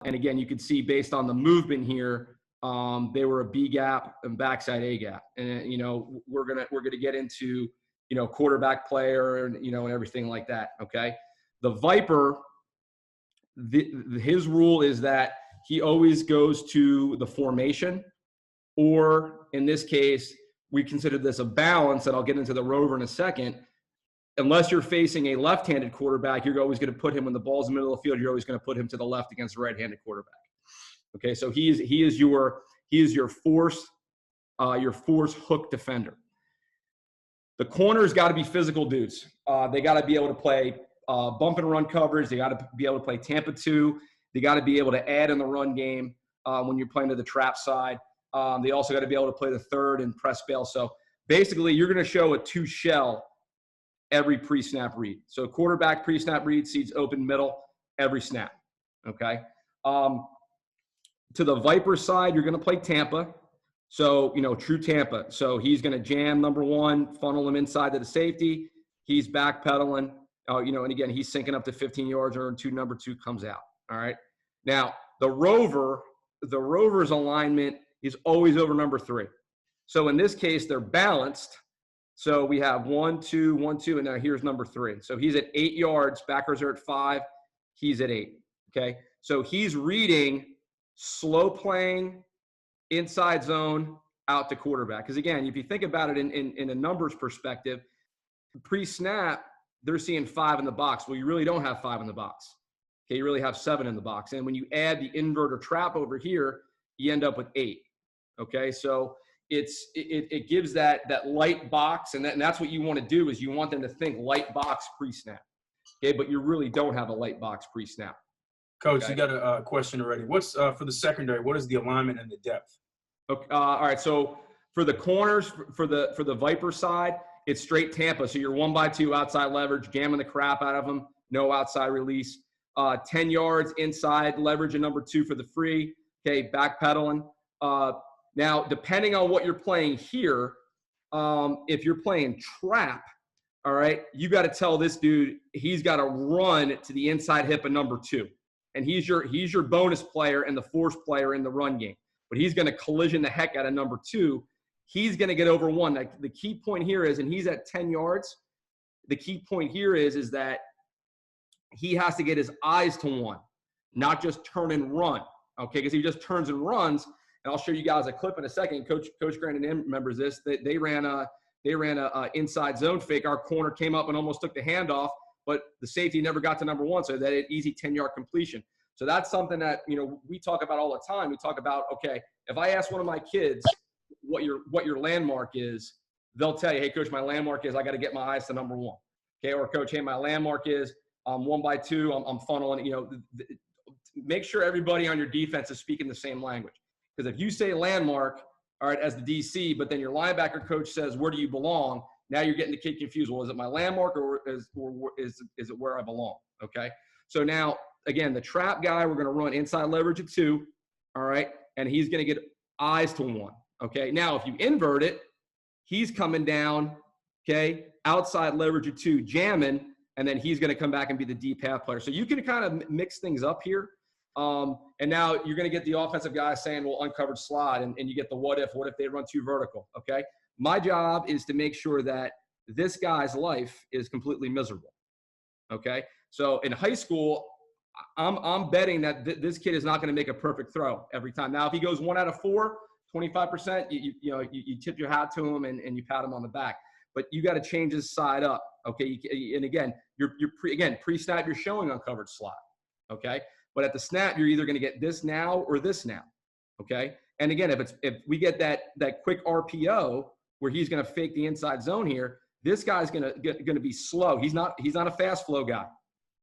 And again, you can see based on the movement here, they were a B gap and backside A gap. And, we're going to get into, quarterback player and, and everything like that. Okay. The Viper, his rule is that he always goes to the formation, or in this case, we consider this a balance, and I'll get into the rover in a second. Unless you're facing a left-handed quarterback, you're always going to put him when the ball's in the middle of the field. You're always going to put him to the left against a right-handed quarterback. Okay, so he is your force hook defender. The corners got to be physical dudes. They got to be able to play bump and run coverage. They got to be able to play Tampa 2. They got to be able to add in the run game when you're playing to the trap side. They also got to be able to play the third and press bail. So basically, you're going to show a 2 shell every pre-snap read. So quarterback pre-snap read, seats open middle every snap. Okay. To the Viper side, you're going to play Tampa. So, true Tampa. So he's going to jam number 1, funnel him inside to the safety. He's backpedaling, and again, he's sinking up to 15 yards or number 2 comes out. All right. Now the rover's alignment is always over number 3. So in this case, they're balanced. So we have 1, 2, 1, 2, and now here's number 3. So he's at 8 yards. Backers are at 5. He's at 8. Okay. So he's reading slow playing inside zone out to quarterback. Because again, if you think about it in a numbers perspective, pre-snap, they're seeing 5 in the box. Well, you really don't have 5 in the box. Okay. You really have 7 in the box. And when you add the invert or trap over here, you end up with 8. Okay. So it gives that light box, and that's what you want to do is you want them to think light box pre-snap. Okay, but you really don't have a light box pre-snap. Coach, okay? You got a question already. What's for the secondary? What is the alignment and the depth? Okay, all right. So for the corners, for the Viper side, it's straight Tampa. So you're 1x2 outside leverage, jamming the crap out of them. No outside release. 10 yards inside leverage and number 2 for the free. Okay, backpedaling. Now, depending on what you're playing here, if you're playing trap, all right, you got to tell this dude he's got to run to the inside hip of number 2. And he's your bonus player and the force player in the run game. But he's going to collision the heck out of number 2. He's going to get over 1. Like, the key point here is, and he's at 10 yards, the key point here is that he has to get his eyes to 1, not just turn and run, okay? Because he just turns and runs. And I'll show you guys a clip in a second. Coach Grandin remembers this. They ran a inside zone fake. Our corner came up and almost took the handoff, but the safety never got to number 1, so that an easy 10-yard completion. So that's something that we talk about all the time. We talk about, okay, if I ask one of my kids what your landmark is, they'll tell you, hey, coach, my landmark is I got to get my eyes to number 1. Okay, or coach, hey, my landmark is 1x2. I'm funneling. Make sure everybody on your defense is speaking the same language. Because if you say landmark, all right, as the DC, but then your linebacker coach says, where do you belong? Now you're getting the kid confused. Well, is it my landmark or is it where I belong? Okay. So now, again, the trap guy, we're going to run inside leverage at 2. All right. And he's going to get eyes to 1. Okay. Now, if you invert it, he's coming down, okay, outside leverage at 2, jamming, and then he's going to come back and be the deep half player. So you can kind of mix things up here. And now you're going to get the offensive guy saying, well, uncovered slot, and you get the what if they run 2 vertical, okay? My job is to make sure that this guy's life is completely miserable, okay? So in high school, I'm betting that this kid is not going to make a perfect throw every time. Now, if he goes 1 out of 4, 25%, you tip your hat to him and you pat him on the back. But you got to change his side up, okay? And again, pre-snap, you're showing uncovered slot, okay? But at the snap, you're either going to get this now or this now, okay? And again, if we get that quick RPO where he's going to fake the inside zone here, this guy's going to be slow. He's not a fast flow guy.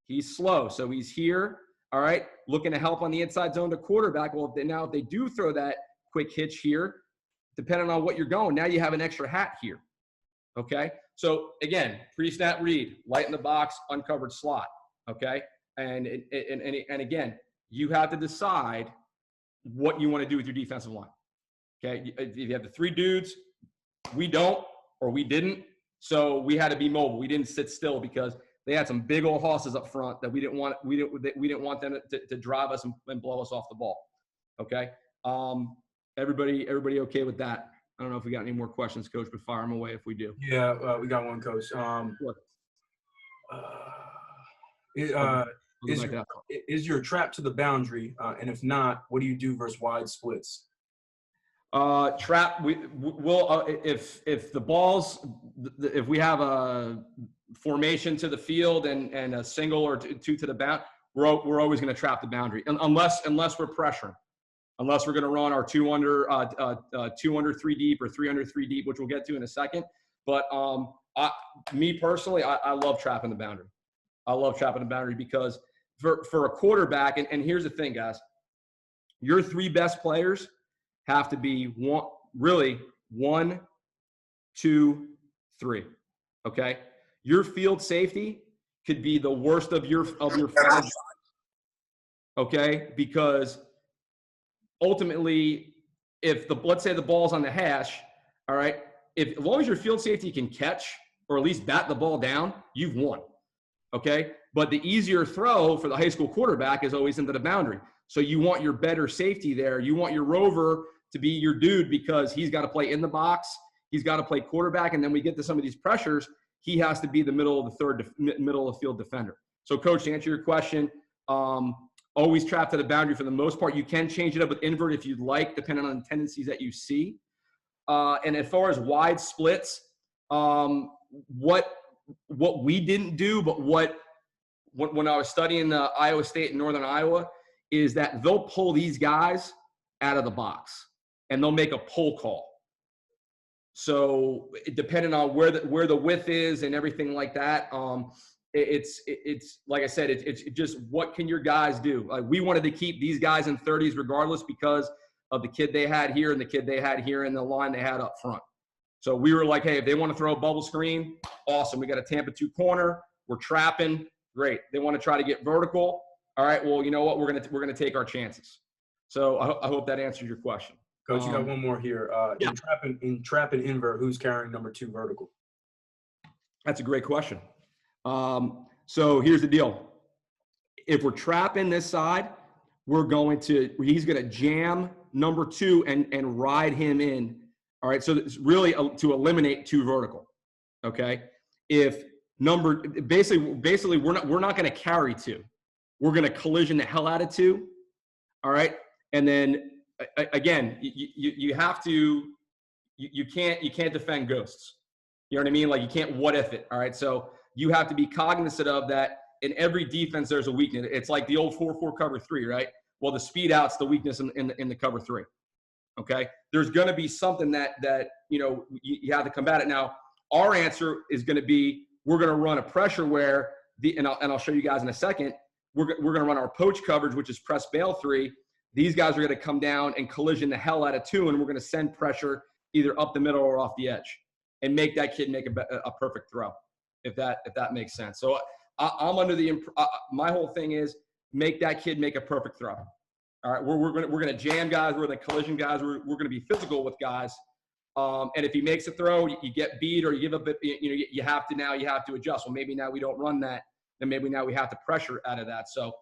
He's slow, so he's here, all right, looking to help on the inside zone to quarterback. Well, if they do throw that quick hitch here, depending on what you're going, now you have an extra hat here, okay? So again, pre-snap read, light in the box, uncovered slot, okay? And again, you have to decide what you want to do with your defensive line. Okay, if you have the 3 dudes, we don't, or we didn't, so we had to be mobile. We didn't sit still because They had some big old hosses up front that we didn't want them to drive us and blow us off the ball. Okay. Everybody okay with that? I don't know if we got any more questions, Coach, but fire them away if we do. Yeah, we got one, Coach. Is your trap to the boundary? And if not, what do you do versus wide splits? Trap. We'll if the balls, if we have a formation to the field and a single or two to the bound, we're always going to trap the boundary unless we're pressuring. Unless we're going to run our 2 under 3 deep or 3 under 3 deep, which we'll get to in a second. But me personally, I love trapping the boundary. I love trapping the boundary because for a quarterback, and here's the thing, guys, your 3 best players have to be 1, 2, 3. Okay, your field safety could be the worst of your friends. Okay, because ultimately, if let's say the ball's on the hash, all right, as long as your field safety can catch or at least bat the ball down, you've won. Okay, but the easier throw for the high school quarterback is always into the boundary. So you want your better safety there. You want your rover to be your dude because he's got to play in the box. He's got to play quarterback, and then we get to some of these pressures. He has to be the middle of the field defender. So, Coach, to answer your question, always trap to the boundary for the most part. You can change it up with invert if you'd like, depending on the tendencies that you see. And as far as wide splits, what we didn't do, but when I was studying Iowa State and Northern Iowa, is that they'll pull these guys out of the box and they'll make a pull call. So depending on where the width is and everything like that, it's like I said, it's just what can your guys do? Like we wanted to keep these guys in 30s regardless because of the kid they had here and the kid they had here and the line they had up front. So we were like, hey, if they want to throw a bubble screen, awesome. We got a Tampa 2 corner. We're trapping. Great. They want to try to get vertical. All right. Well, you know what? We're gonna take our chances. So I hope that answers your question. Coach, you got one more here. Yeah. In trap and invert, who's carrying number 2 vertical? That's a great question. So here's the deal. If we're trapping this side, he's going to jam number 2 and ride him in. All right. So it's really to eliminate 2 vertical. Okay. Basically we're not going to carry 2. We're going to collision the hell out of 2. All right. And then again, you can't defend ghosts. You know what I mean? Like you can't what if it. All right. So you have to be cognizant of that. In every defense, there's a weakness. It's like the old 4-4 cover 3, right? Well, the speed out's the weakness in the cover 3. Okay. There's going to be something that you have to combat it. Now, our answer is going to be we're going to run a pressure where and I'll show you guys in a second. We're going to run our poach coverage, which is press bail 3. These guys are going to come down and collision the hell out of 2, and we're going to send pressure either up the middle or off the edge and make that kid make a perfect throw, if that makes sense. So I'm under my whole thing is make that kid make a perfect throw. All right, we're going to jam guys. We're going to collision guys. We're going to be physical with guys. And if he makes a throw, you get beat or you give up. You have to adjust. Well, maybe now we don't run that, and maybe now we have to pressure out of that. So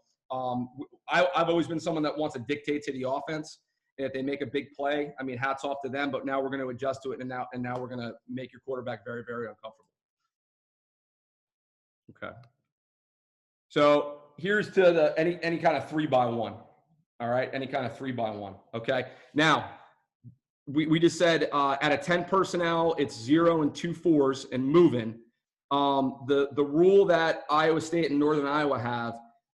I've always been someone that wants to dictate to the offense. And if they make a big play, I mean, hats off to them. But now we're going to adjust to it, and now we're going to make your quarterback very, very uncomfortable. Okay. So here's to any kind of 3-by-1. All right, any kind of 3-by-1. Okay. Now we just said at a 10 personnel, it's 0 and 2 4s and moving. The rule that Iowa State and Northern Iowa have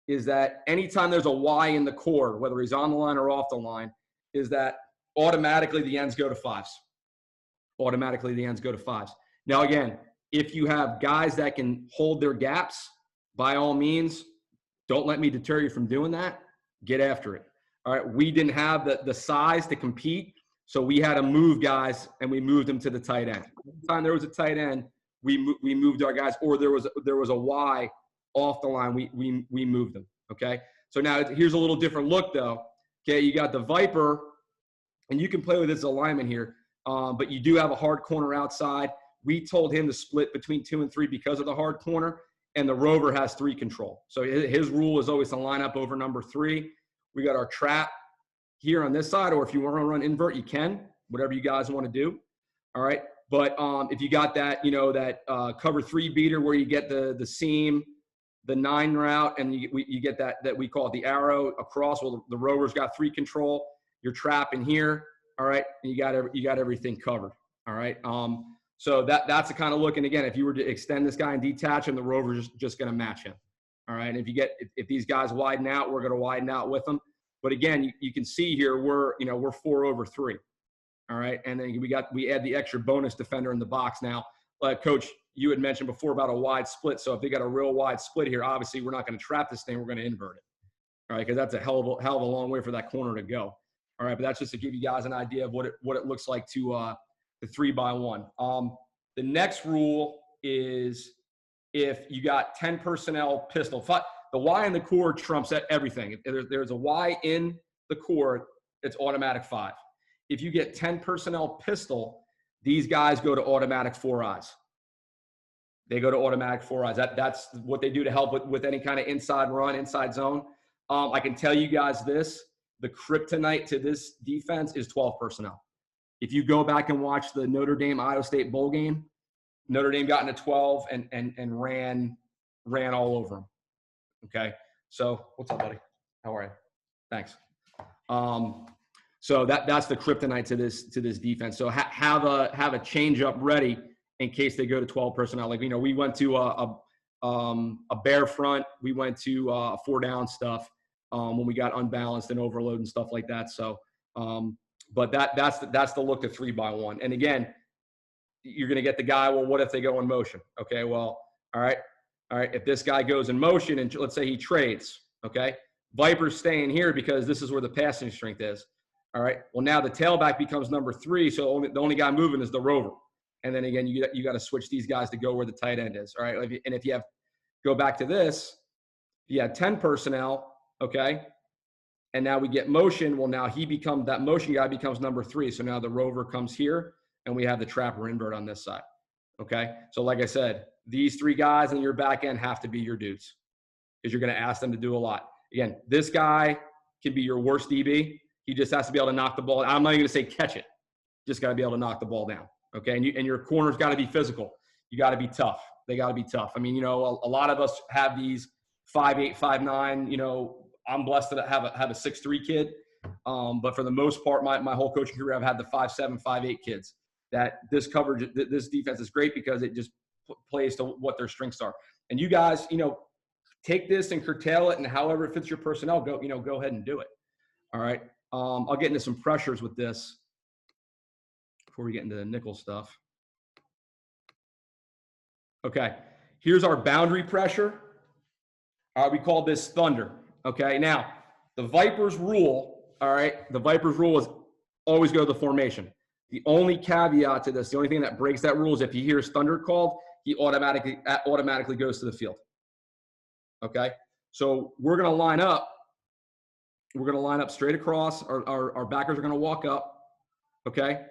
is that anytime there's a Y in the core, whether he's on the line or off the line, is that automatically the ends go to 5s. Automatically the ends go to 5s. Now, again, if you have guys that can hold their gaps, by all means, don't let me deter you from doing that. Get after it. All right. We didn't have the size to compete, so we had to move guys, and we moved them to the tight end. Every time there was a tight end, we moved our guys, or there was a Y off the line, we moved them. Okay. So now here's a little different look though. Okay. You got the Viper, and you can play with this alignment here, but you do have a hard corner outside. We told him to split between 2 and 3 because of the hard corner, and the rover has 3 control. So his rule is always to line up over number 3. We got our trap here on this side, or if you want to run invert, you can, whatever you guys want to do. All right. But if you got that, that cover 3 beater where you get the seam, the 9 route, and you get that we call it the arrow across. Well, the rover's got 3 control. You're trapping here. All right. And you got everything covered. All right. So that's the kind of look. And again, if you were to extend this guy and detach him, the rover's just going to match him. All right. And if these guys widen out, we're going to widen out with them. But again, you can see here we're 4 over 3. All right. And then we add the extra bonus defender in the box now. Coach, you had mentioned before about a wide split. So if they got a real wide split here, obviously we're not going to trap this thing. We're going to invert it. All right. Because that's a hell of a long way for that corner to go. All right. But that's just to give you guys an idea of what it looks like to the 3x1. The next rule is if you got 10 personnel pistol. The Y in the core trumps everything. If there's a Y in the core, it's automatic 5. If you get 10 personnel pistol, these guys go to automatic 4 eyes. They go to automatic 4 eyes. That's what they do to help with any kind of inside run, inside zone. I can tell you guys this, the kryptonite to this defense is 12 personnel. If you go back and watch the Notre Dame Iowa State bowl game, Notre Dame got into 12 and ran all over them. Okay. So what's up, buddy? How are you? Thanks. So that's the kryptonite to this defense. So have a change up ready in case they go to 12 personnel. Like, we went to a bear front. We went to 4 down stuff when we got unbalanced and overload and stuff like that. So, but that's the look to 3x1. And again, you're going to get the guy, well, what if they go in motion? Okay, well, all right. If this guy goes in motion and let's say he trades, okay, Viper's staying here because this is where the passing strength is. All right. Well, now the tailback becomes number 3, so the only guy moving is the rover. And then again, you got to switch these guys to go where the tight end is. All right. And if you go back to this, you had 10 personnel, okay, and now we get motion. Well, now that motion guy becomes number 3. So now the rover comes here, and we have the trapper invert on this side. Okay. So like I said, these 3 guys in your back end have to be your dudes because you're going to ask them to do a lot. Again, this guy can be your worst DB. He just has to be able to knock the ball. I'm not even going to say catch it. Just got to be able to knock the ball down. Okay. And your corner's got to be physical. You got to be tough. They got to be tough. I mean, a lot of us have these 5'8", 5'9", I'm blessed to have a 6'3" kid. But for the most part, my whole coaching career, I've had the 5'7", 5'8" kids. That this coverage, this defense is great because it just plays to what their strengths are. And you guys, take this and curtail it, and however it fits your personnel, go ahead and do it. All right. I'll get into some pressures with this before we get into the nickel stuff. Okay. Here's our boundary pressure. We call this thunder. Okay. Now, the Vipers rule, all right, the Vipers rule is always go to the formation. The only caveat to this, the only thing that breaks that rule is if he hears thunder called, he automatically goes to the field. Okay. So we're going to line up. We're going to line up straight across. Our backers are going to walk up. Okay.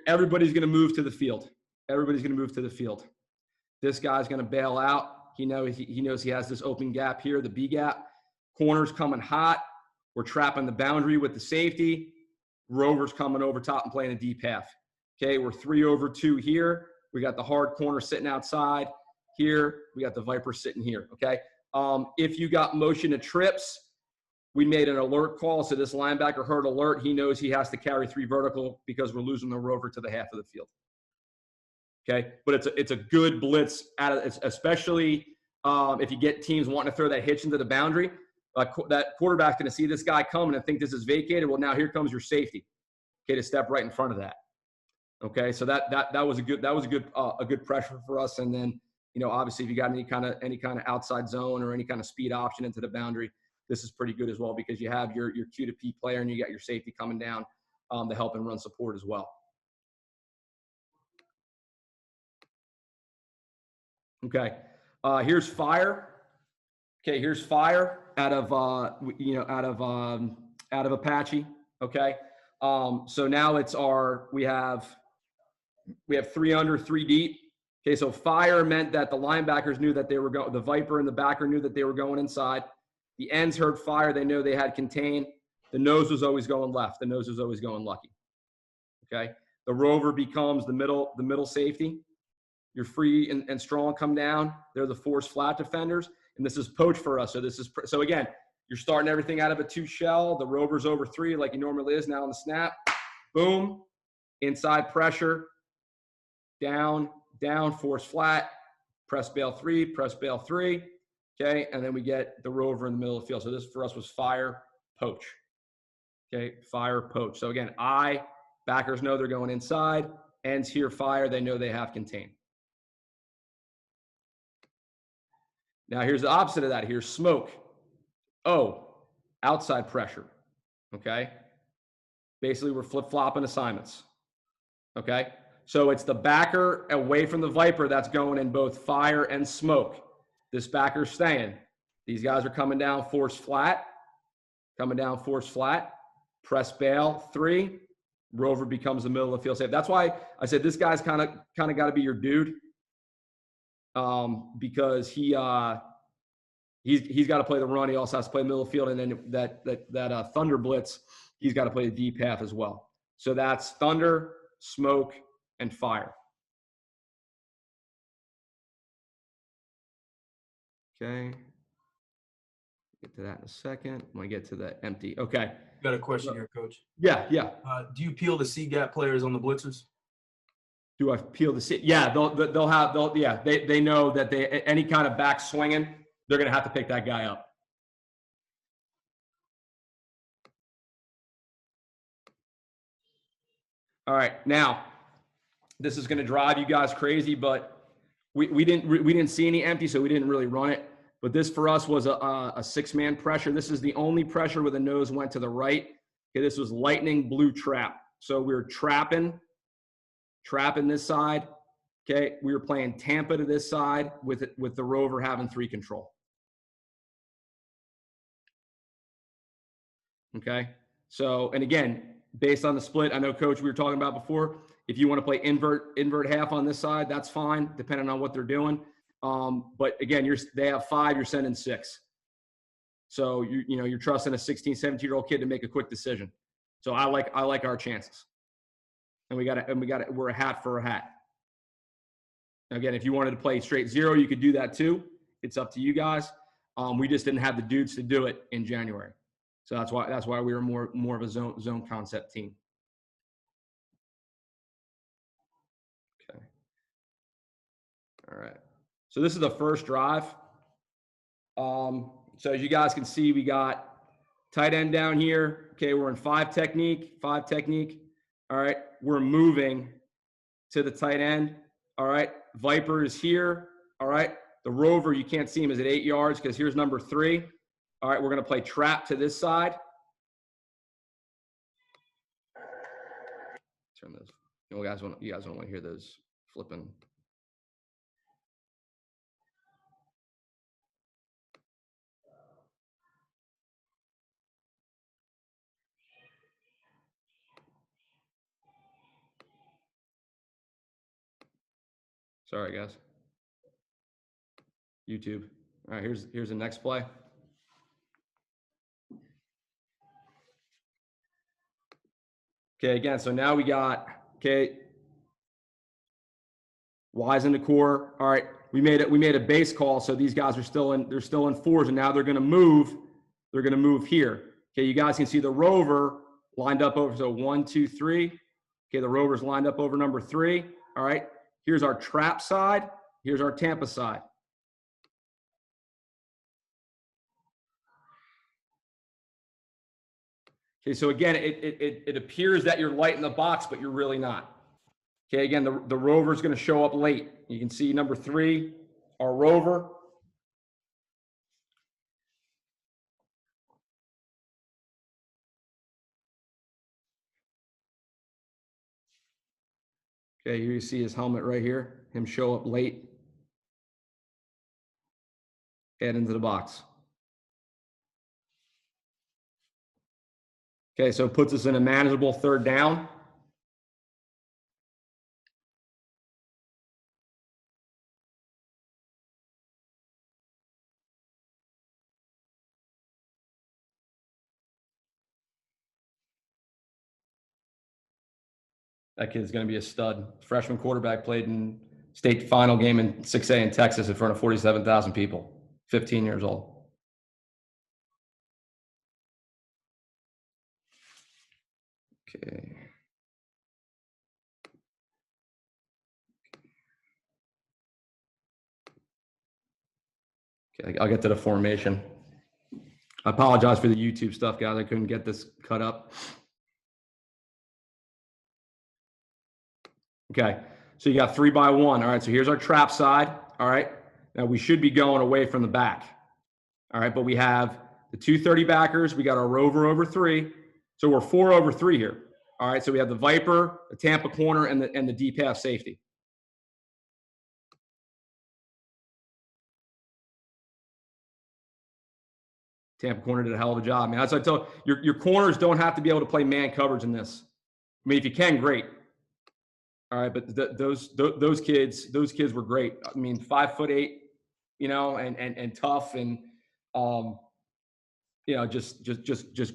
Everybody's going to move to the field. Everybody's going to move to the field. This guy's going to bail out. He knows he has this open gap here, the B gap. Corner's coming hot. We're trapping the boundary with the safety. Rover's coming over top and playing a deep half. Okay, we're 3 over 2 here. We got the hard corner sitting outside here. We got the Viper sitting here, okay? If you got motion to trips, we made an alert call. So this linebacker heard alert. He knows he has to carry 3 vertical because we're losing the rover to the half of the field. Okay, but it's a good blitz, especially if you get teams wanting to throw that hitch into the boundary. That quarterback's going to see this guy coming and think this is vacated. Well, now here comes your safety. Okay, to step right in front of that. Okay, so that was a good pressure for us. And then obviously if you got any kind of outside zone or any kind of speed option into the boundary, this is pretty good as well because you have your Q to P player and you got your safety coming down to help and run support as well. Okay, here's fire. Okay, here's fire out of Apache. Okay, so now it's we have 3 under, 3 deep. Okay, so fire meant that the linebackers knew that they were going, the Viper and the backer knew that they were going inside. The ends heard fire. They knew they had contain. The nose was always going left. The nose was always going lucky. Okay. The rover becomes the middle safety. You're free and strong come down. They're the force flat defenders. And this is poach for us. So again, you're starting everything out of a 2 shell. The rover's over 3 like he normally is now on the snap. Boom. Inside pressure. Down, force flat. Press bail 3, press bail 3. Okay. And then we get the rover in the middle of the field. So this for us was fire, poach. Okay. Fire, poach. So again, backers know they're going inside. Ends hear fire. They know they have contain. Now here's the opposite of that. Here's smoke. O, outside pressure. Okay. Basically, we're flip-flopping assignments. Okay. So it's the backer away from the Viper that's going in both fire and smoke. This backer's staying. These guys are coming down force flat. Coming down force flat. Press bail 3. Rover becomes the middle of the field safe. That's why I said this guy's kind of got to be your dude. Because he's got to play the run. He also has to play the middle of the field, and then that Thunder blitz, he's got to play the deep half as well. So that's thunder, smoke, and fire. Okay. Get to that in a second. I'm gonna get to the empty. Okay. Got a question here, Coach. Yeah. Do you peel the C-gap players on the blitzers? Do I peel the seat? Yeah, they know that any kind of back swinging, they're going to have to pick that guy up. All right, now this is going to drive you guys crazy, but we didn't see any empty, so we didn't really run it. But this for us was a 6-man pressure. This is the only pressure where the nose went to the right. Okay, this was lightning blue trap. So we were trapping this side. Okay, we were playing Tampa to this side with the rover having 3 control. Okay, so and again, based on the split, I know Coach we were talking about before. If you want to play invert half on this side, that's fine, depending on what they're doing. But again, they have 5, you're sending 6. So you're trusting a 16, 17-year-old kid to make a quick decision. So I like our chances. And we're a hat for a hat. Again, if you wanted to play straight 0, you could do that too. It's up to you guys. We just didn't have the dudes to do it in January. So that's why we were more of a zone concept team. Okay. All right. So this is the first drive. So as you guys can see, we got tight end down here. Okay, we're in 5 technique. All right, we're moving to the tight end. All right, Viper is here. All right, the rover, you can't see him, is at 8 yards because here's number 3. All right, we're going to play trap to this side. Turn those. You guys don't want to hear those flipping. Sorry, guys. YouTube. All right, here's the next play. Okay, again, so now we got, okay, Y's in the core. All right, we made a base call, so these guys are still in 4s, and now they're gonna move here. Okay, you guys can see the rover lined up over, so 1, 2, 3. Okay, the rover's lined up over number 3. All right, here's our trap side, here's our Tampa side. Okay, so again, it appears that you're light in the box, but you're really not. Okay, again, the rover is going to show up late. You can see number 3, our rover. Okay, here you see his helmet right here. Him show up late. Head into the box. Okay, so it puts us in a manageable 3rd down. That kid's going to be a stud. Freshman quarterback, played in state final game in 6A in Texas in front of 47,000 people. 15 years old. Okay. Okay, I'll get to the formation. I apologize for the YouTube stuff, guys. I couldn't get this cut up. Okay, so you got 3x1. All right, so here's our trap side. All right, now we should be going away from the back. All right, but we have the 230 backers. We got our rover over 3. So we're 4 over 3 here. All right, so we have the Viper, the Tampa corner, and the deep half safety. Tampa corner did a hell of a job, man. As I tell you, your corners don't have to be able to play man coverage in this. I mean, if you can, great. All right, but those kids were great. I mean, 5'8", you know, and tough, and you know, just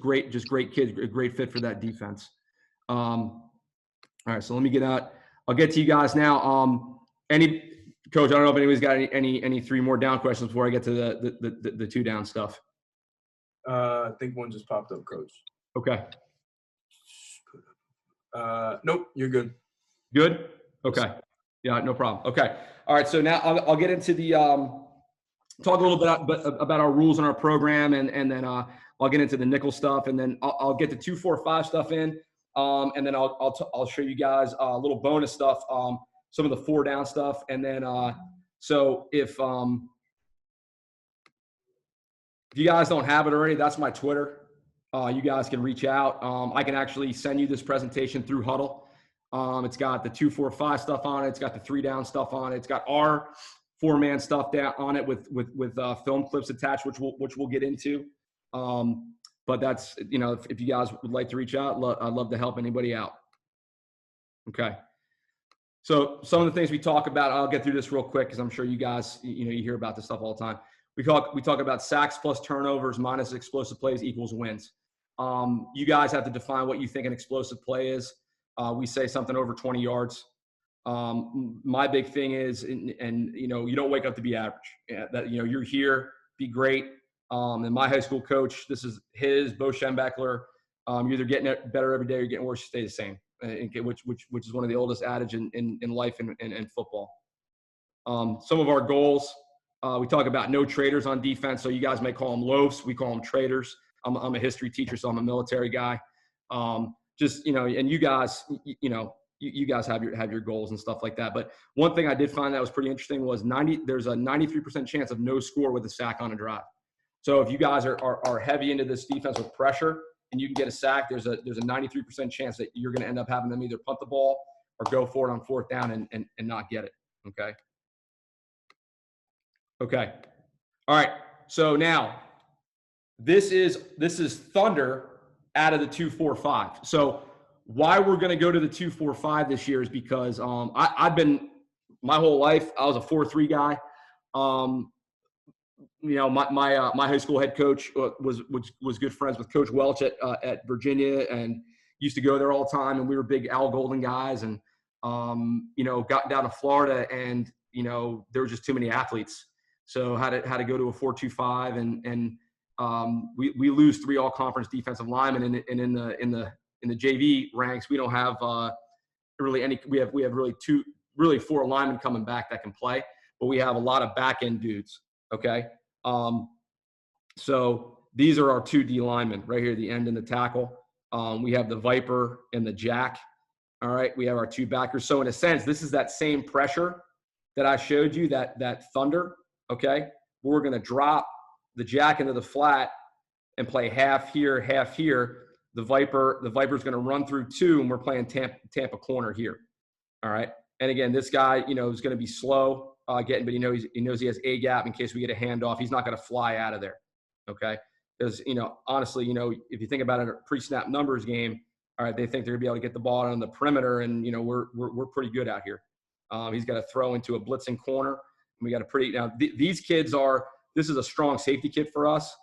great kids, a great fit for that defense. All right, so let me get out. I'll get to you guys now. Any coach, I don't know if anybody's got any 3 more down questions before I get to the 2 down stuff. I think one just popped up, Coach. Okay. Nope, you're good. Good? Okay. Yeah, no problem. Okay. All right, so now I'll get into the talk a little bit about our rules and our program, and then I'll get into the nickel stuff, and then I'll get the 2-4-5 stuff in, and then I'll show you guys a little bonus stuff, some of the 4 down stuff, and then so if you guys don't have it already, that's my Twitter. You guys can reach out. I can actually send you this presentation through Huddle. It's got the 2-4-5 stuff on it. It's got the 3 down stuff on it. It's got our 4-man stuff down on it with film clips attached, which we'll get into. But that's, you know, if you guys would like to reach out, I'd love to help anybody out. Okay. So some of the things we talk about, I'll get through this real quick because I'm sure you guys, you hear about this stuff all the time. We talk about sacks plus turnovers minus explosive plays equals wins. You guys have to define what you think an explosive play is. We say something over 20 yards. My big thing is, and you don't wake up to be average. Yeah, that you're here, be great. And my high school coach, this is Bo Schembechler. You're either getting better every day or you're getting worse, you stay the same. Which is one of the oldest adage in life and football. Some of our goals, we talk about no traitors on defense. So you guys may call them loafs. We call them traitors. I'm a history teacher, so I'm a military guy. And you guys, you guys have your goals and stuff like that. But one thing I did find that was pretty interesting was there's a 93% chance of no score with a sack on a drive. So if you guys are heavy into this defensive pressure and you can get a sack, there's a 93% chance that you're going to end up having them either punt the ball or go for it on 4th down and not get it. Okay. Okay. All right. So now this is Thunder out of the 2-4-5. So why we're going to go to the 2-4-5 this year is because I've been my whole life, I was a 4-3 guy. My high school head coach was good friends with Coach Welch at Virginia and used to go there all the time. And we were big Al Golden guys and, got down to Florida and, there were just too many athletes. So had to go to a 4-2-5 and we lose 3 all-conference defensive linemen and in the JV ranks, we don't have really any, we have really 4 linemen coming back that can play, but we have a lot of back end dudes. Okay. So these are our 2 D linemen right here, the end and the tackle. We have the Viper and the Jack. All right. We have our 2 backers. So in a sense, this is that same pressure that I showed you, that Thunder. Okay. We're going to drop the Jack into the flat and play half here, half here. The Viper's going to run through 2 and we're playing Tampa corner here. All right. And again, this guy, is going to be slow but he knows he has a gap in case we get a handoff. He's not going to fly out of there. Okay. Because, honestly, if you think about it, a pre-snap numbers game, all right, they think they're going to be able to get the ball on the perimeter and, we're pretty good out here. He's got to throw into a blitzing corner. We got a pretty, now these kids this is a strong safety kid for us.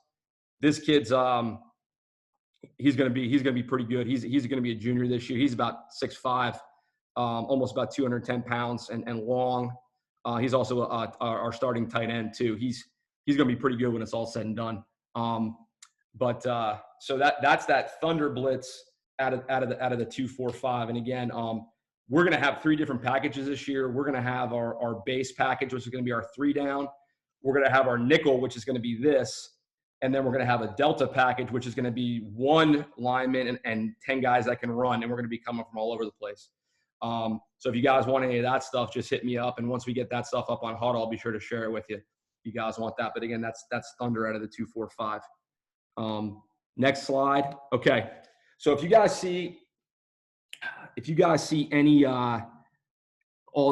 This kid's, he's going to be pretty good. He's going to be a junior this year. He's about 6'5", almost about 210 pounds and long. He's also our starting tight end too. He's going to be pretty good when it's all said and done. So that's that Thunder Blitz out of the 2-4-5. And again, we're going to have 3 different packages this year. We're going to have our base package, which is going to be our 3 down. We're going to have our nickel, which is going to be this. And then we're going to have a Delta package, which is going to be 1 lineman and 10 guys that can run. And we're going to be coming from all over the place. So if you guys want any of that stuff, just hit me up. And once we get that stuff up on Huddle, I'll be sure to share it with you. If you guys want that. But again, that's Thunder out of the 2-4-5. Next slide. Okay. So if you guys see any, all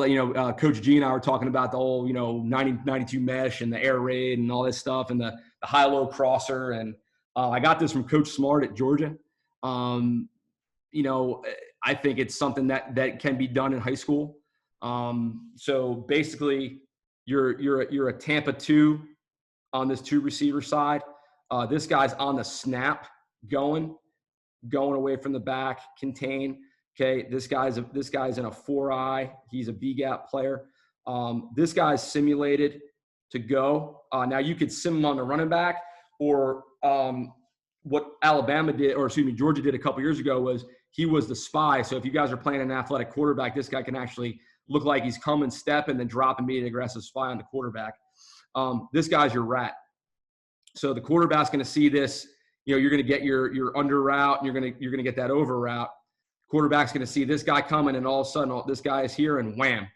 that, Coach G and I were talking about the whole, 90-92 mesh and the air raid and all this stuff and the high-low crosser. And I got this from Coach Smart at Georgia. I think it's something that can be done in high school. So basically you're a Tampa 2 on this 2 receiver side. This guy's on the snap going away from the back, contain. Okay, this guy's in a 4-eye. He's a B-gap player. This guy's simulated to go. Now you could sim him on the running back, or what Georgia did a couple years ago was he was the spy. So if you guys are playing an athletic quarterback, this guy can actually look like he's coming, step, and then drop and be an aggressive spy on the quarterback. This guy's your rat. So the quarterback's going to see this. You're going to get your under route, and you're going to get that over route. Quarterback's going to see this guy coming, and all of a sudden, this guy is here, and wham!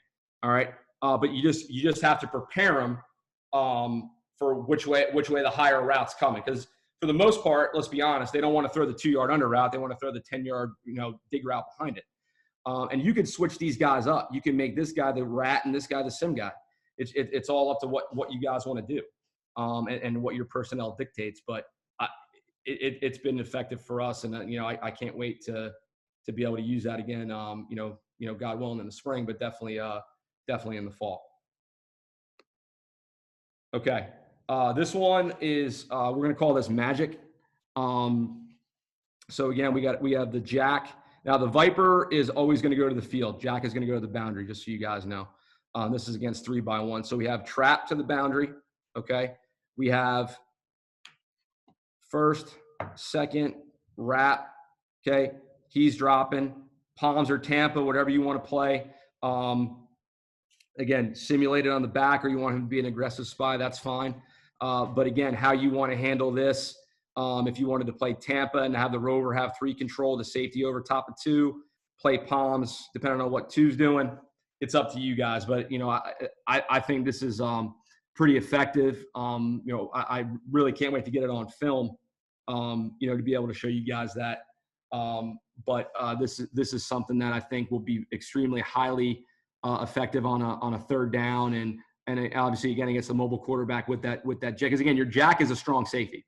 All right, but you just have to prepare him for which way the higher route's coming. Because for the most part, let's be honest, they don't want to throw the 2-yard under route; they want to throw the 10-yard dig route behind it. And you can switch these guys up. You can make this guy the rat and this guy the sim guy. It's all up to what you guys want to do, and what your personnel dictates. But it's been effective for us, and I can't wait to be able to use that again, God willing in the spring, but definitely in the fall. Okay. This one is, we're going to call this Magic. So again, we have the Jack. Now the Viper is always going to go to the field. Jack is going to go to the boundary, just so you guys know. This is against 3-by-1. So we have trap to the boundary. Okay. We have first, second, wrap. Okay. He's dropping palms or Tampa, whatever you want to play. Again, simulated on the back, or you want him to be an aggressive spy, that's fine. But again, how you want to handle this, if you wanted to play Tampa and have the rover have 3 control, the safety over top of 2, play palms, depending on what 2's doing, it's up to you guys. But, I think this is pretty effective. I really can't wait to get it on film, to be able to show you guys that. But this is something that I think will be extremely highly effective on a 3rd down, and obviously again against the mobile quarterback with that jack. Because again, your jack is a strong safety.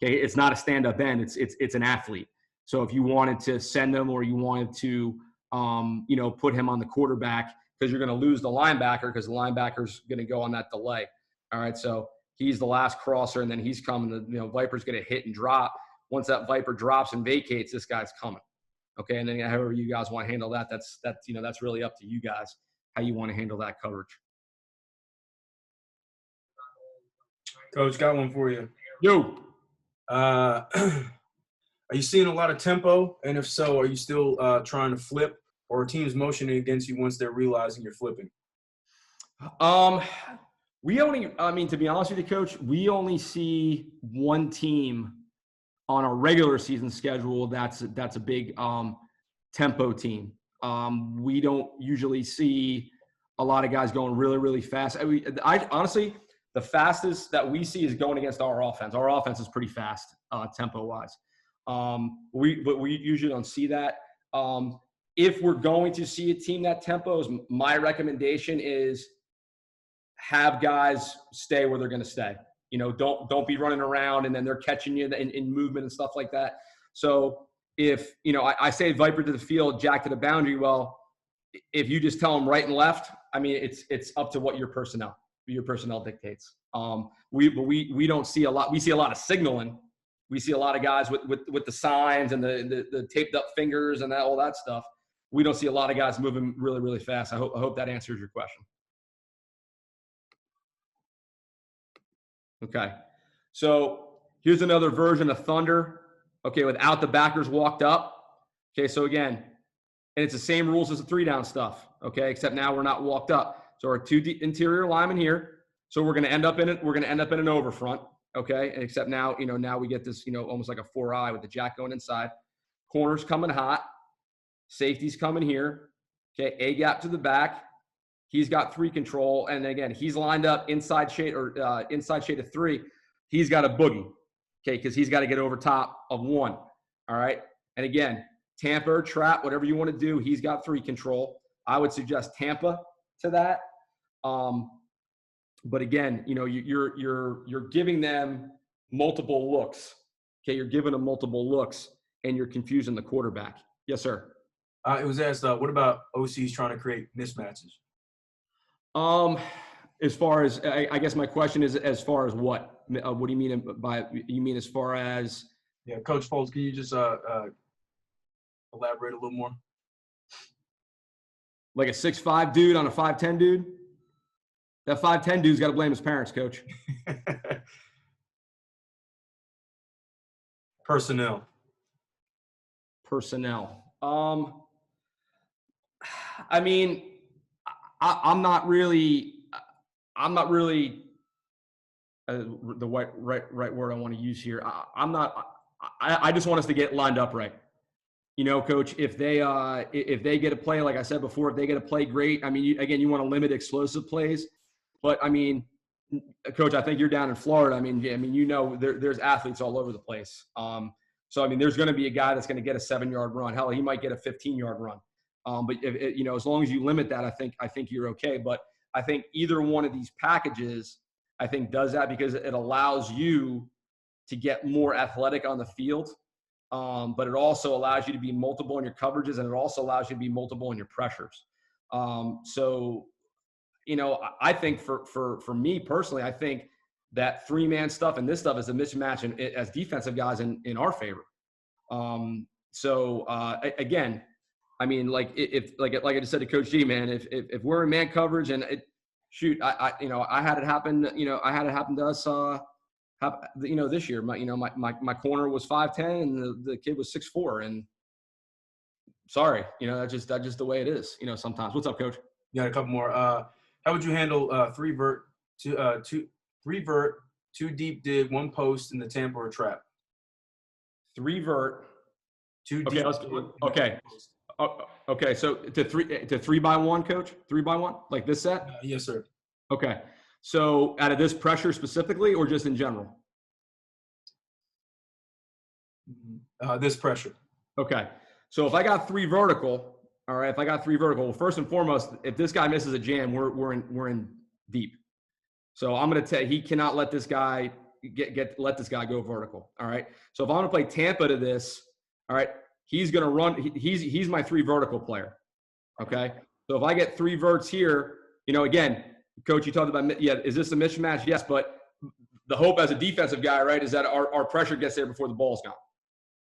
Okay, it's not a stand-up end. It's an athlete. So if you wanted to send him, or you wanted to put him on the quarterback, because you're going to lose the linebacker, because the linebacker's going to go on that delay. All right, so he's the last crosser, and then he's coming. The Viper's going to hit and drop. Once that Viper drops and vacates, this guy's coming. Okay, and then however you guys want to handle that, that's really up to you guys how you want to handle that coverage. Coach, got one for you. Yo. Are you seeing a lot of tempo? And if so, are you still trying to flip, or are teams motioning against you once they're realizing you're flipping? To be honest with you, Coach, we only see one team on a regular season schedule that's a big tempo team. We don't usually see a lot of guys going really, really fast. I honestly, the fastest that we see is going against our offense. Our offense is pretty fast tempo-wise. But we usually don't see that. If we're going to see a team that tempos, my recommendation is have guys stay where they're going to stay. Don't be running around and then they're catching you in movement and stuff like that. So if, I say Viper to the field, Jack to the boundary, well, if you just tell them right and left, it's up to what your personnel dictates. We don't see a lot. We see a lot of signaling. We see a lot of guys with the signs and the taped up fingers and all that stuff. we don't see a lot of guys moving really, really fast. I hope that answers your question. Okay. So here's another version of Thunder. Okay, without the backers walked up. Okay, so again, and it's the same rules as the 3-down stuff. Okay, except now we're not walked up. So our 2 interior linemen here. So we're going to end up in it. We're going to end up in an overfront. Okay, and except now, now we get this, almost like a 4-eye with the jack going inside. Corners coming hot. Safety's coming here. Okay, A gap to the back. He's got 3 control, and again, he's lined up inside shade of 3. He's got a boogie, okay, because he's got to get over top of 1. All right, and again, Tampa or trap, whatever you want to do. He's got 3 control. I would suggest Tampa to that. But again, you're giving them multiple looks. Okay, you're giving them multiple looks, and you're confusing the quarterback. Yes, sir. It was asked, what about OCs trying to create mismatches? As far as, I guess my question is, as far as what? What do you mean by, you mean as far as? Yeah, Coach Foles, can you just elaborate a little more? Like a 6'5" dude on a 5'10" dude? That 5'10" dude's got to blame his parents, Coach. Personnel. I mean, I'm not really the right word I want to use here. I just want us to get lined up right. Coach, if they get a play, like I said before, if they get a play, great. I mean, you want to limit explosive plays, but I mean, Coach, I think you're down in Florida. I mean, there's athletes all over the place. So I mean, there's going to be a guy that's going to get a 7-yard run. Hell, he might get a 15-yard run. But if, as long as you limit that, I think you're okay. But I think either one of these packages, I think, does that because it allows you to get more athletic on the field. But it also allows you to be multiple in your coverages, and it also allows you to be multiple in your pressures. So, I think for me personally, I think that 3-man stuff and this stuff is a mismatch as defensive guys in our favor. Again, I mean, like I just said to Coach G, man, if we're in man coverage and I had it happen to us, this year, my corner was 5'10" and the kid was 6'4", and sorry, that's just the way it is, sometimes. What's up, Coach? You got a couple more. How would you handle 3 vert, 2 deep dig, 1 post in the Tampa or trap? 3 vert, 2 okay, deep. Okay. Okay. So to 3x1, Coach, 3x1, like this set? Yes, sir. Okay. So out of this pressure specifically, or just in general? This pressure. Okay. So if I got 3 vertical, all right. If I got 3 vertical, well, first and foremost, if this guy misses a jam, we're in deep. So I'm going to tell you, he cannot let this guy let this guy go vertical. All right. So if I'm going to play Tampa to this, all right, he's going to run. He's my 3 vertical player. Okay. So if I get 3 verts here, again, Coach, you talked about, is this a mismatch? Yes. But the hope as a defensive guy, right, is that our pressure gets there before the ball's gone.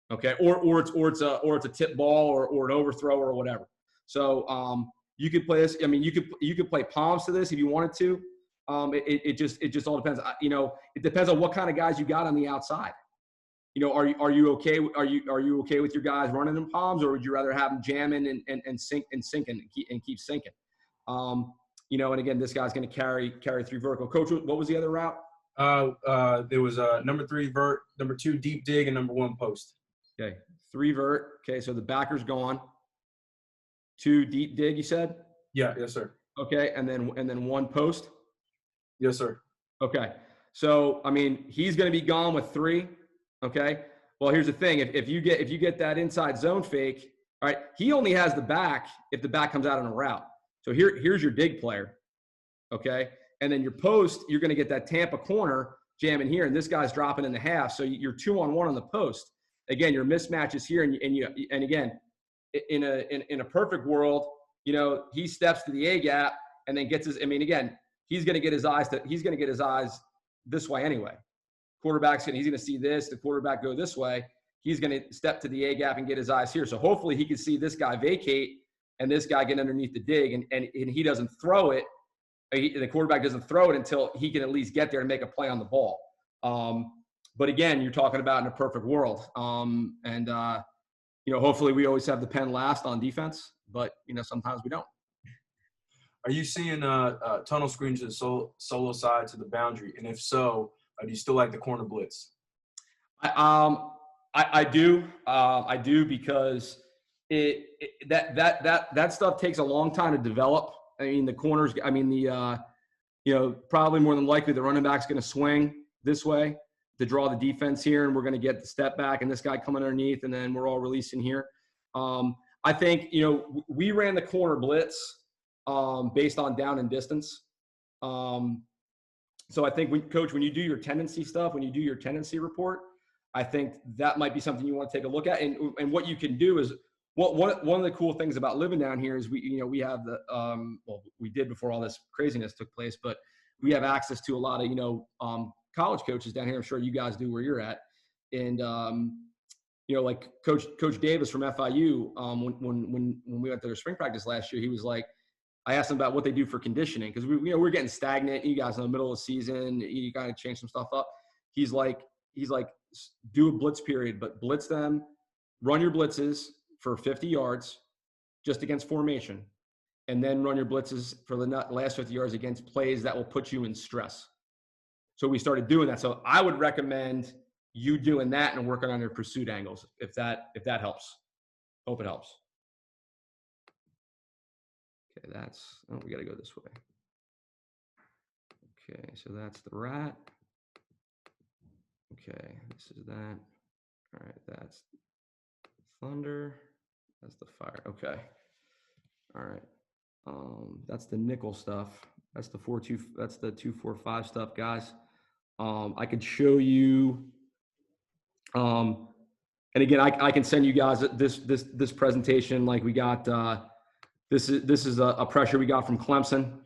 Okay. Or it's a tip ball or an overthrow or whatever. So you could play this. I mean, you could play palms to this if you wanted to. It just all depends. It depends on what kind of guys you got on the outside. Are you okay? Are you okay with your guys running in palms, or would you rather have them jamming and sinking and keep sinking? And again, this guy's going to carry 3 vertical. Coach, what was the other route? There was number 3 vert, number 2 deep dig, and number 1 post. Okay, 3 vert. Okay, so the backer's gone. 2 deep dig, you said? Yeah, yes, sir. Okay, and then 1 post. Yes, sir. Okay, so I mean, he's going to be gone with 3. Okay. Well, here's the thing: if you get that inside zone fake, all right, he only has the back if the back comes out on a route. So here's your dig player. Okay, and then your post, you're going to get that Tampa corner jamming here, and this guy's dropping in the half. So you're 2-on-1 on the post. Again, your mismatch is here, and again, in a perfect world, he steps to the A gap and then gets his. I mean, again, he's going to get his eyes this way anyway. He's going to see this. The quarterback go this way. He's going to step to the A gap and get his eyes here. So hopefully he can see this guy vacate and this guy getting underneath the dig, and he doesn't throw it. The quarterback doesn't throw it until he can at least get there and make a play on the ball. But again, you're talking about in a perfect world. Hopefully we always have the pen last on defense, but sometimes we don't. Are you seeing tunnel screens to the solo side to the boundary? And if so, do you still like the corner blitz? I do. I do because that stuff takes a long time to develop. I mean, the corners. I mean, probably more than likely the running back's going to swing this way to draw the defense here, and we're going to get the step back, and this guy coming underneath, and then we're all releasing here. I think we ran the corner blitz based on down and distance. So I think, Coach, when you do your tendency stuff, when you do your tendency report, I think that might be something you want to take a look at. And what you can do is, one of the cool things about living down here is we have the we did before all this craziness took place, but we have access to a lot of college coaches down here. I'm sure you guys do where you're at, and like Coach Davis from FIU. When we went to their spring practice last year, he was like, I asked him about what they do for conditioning because we're getting stagnant. You guys in the middle of the season, you got to change some stuff up. He's like, do a blitz period, but blitz them, run your blitzes for 50 yards just against formation, and then run your blitzes for the last 50 yards against plays that will put you in stress. So we started doing that. So I would recommend you doing that and working on your pursuit angles if that helps. Hope it helps. Okay, we got to go this way. Okay, so that's the rat. Okay, this is that. All right, that's thunder. That's the fire. Okay. All right. That's the nickel stuff. That's the 4-2. That's the 2-4-5 stuff, guys. I could show you. And again, I can send you guys this presentation. Like we got. This is a pressure we got from Clemson.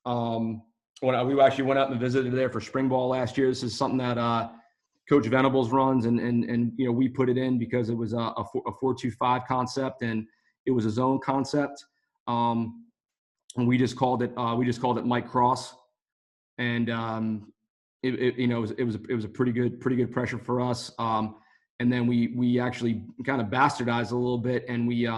When we actually went out and visited there for spring ball last year. This is something that Coach Venables runs, and we put it in because it was a 4-2-5 concept, and it was a zone concept. And we just called it Mike Cross, and it was a pretty good pressure for us. And then we actually kind of bastardized a little bit, and we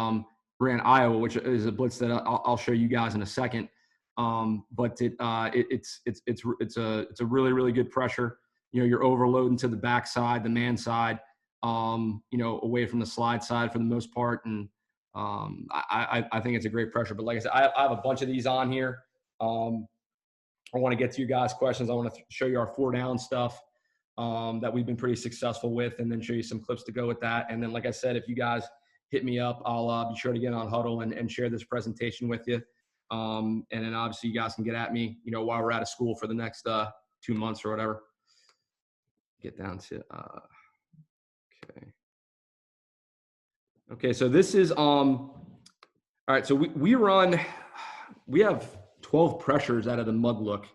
ran Iowa, which is a blitz that I'll show you guys in a second. But it's a really, really good pressure. You're overloading to the backside, the man side, away from the slide side for the most part. And I think it's a great pressure. But like I said, I have a bunch of these on here. I want to get to you guys' questions. I want to show you our 4-down stuff that we've been pretty successful with, and then show you some clips to go with that. And then, like I said, if you guys hit me up, I'll be sure to get on Huddle and share this presentation with you. And then obviously you guys can get at me, while we're out of school for the next 2 months or whatever. Get down to okay. So this is all right. So we have 12 pressures out of the mud look.